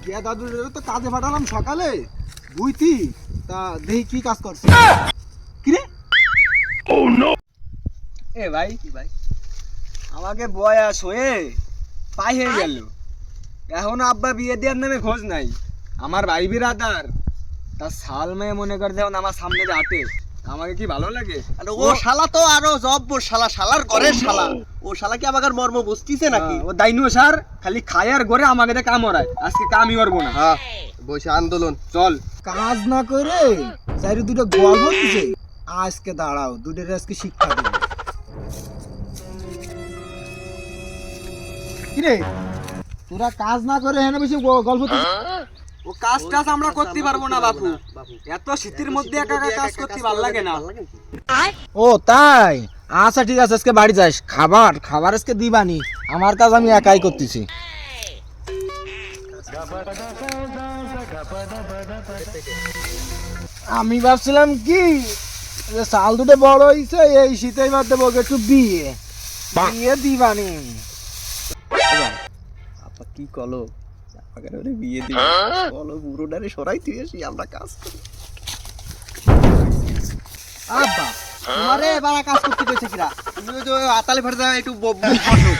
গিয়া দাদুর তো কাজে পাঠালাম সকালে বুঝতি তা দেখি কি কাজ করছে কিরে এ ভাই আমাকে বয়স হয়ে পাই হয়ে গেল, এখন আব্বা বিয়ে দেওয়ার নামে খোঁজ নাই। আমার ভাই বিরাদার তার শাল মেয়ে মনে করে যখন আমার সামনে দিয়ে হাঁটে, আমাকে কি ভালো লাগে? ও শালা তো আরো জব্বর শালা, শালার ঘরের শালা। ও শালা কি আমাকে মর্ম বুঝতিছে নাকি? ও দাইনো সার খালি খায় আর ঘরে আমাকে দিয়ে কাম ওরায়। আজকে কামই করবো না। হ্যাঁ বসে আন্দোলন চল। কাজ না করে চারি দুটো গল্প দিছে, আজকে দাঁড়াও দুটোর আজকে শিক্ষা দেবে। কিরে তোরা কাজ না করে এখানে বসে গল্প দিছিস? ও কাজ টাজ আমরা করতে পারবো না বাপু, এত শীতের মধ্যে একা একা কাজ করতে ভালো লাগে না। ও তাই, আচ্ছা ঠিক আছে, আজকে বাড়ি যাস, খাবার আজকে দিবানি, আমার কাজ আমি একাই করতেছি। আমি ভাবছিলাম কি যে চাল দুটো বড় হয়েছে, এই শীতেই বাদ দেবো একটু বিয়ে দিবানি। আপা কি কলো আমাকে বিয়ে দিই, বলো বুড়োটারে সরাই দিয়ে আসি, আমরা কাজ করি। আব্বা তোমারে বাড়া কাজ করতে কইছে কিরা? তুমি তো আতালে ফেটে দাও একটু বসো।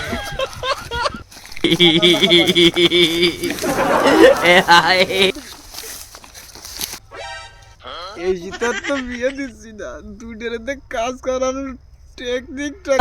এই শীতের তো বিয়ে দিচ্ছি না, দুটোর কাজ করানোর টেকনিকটা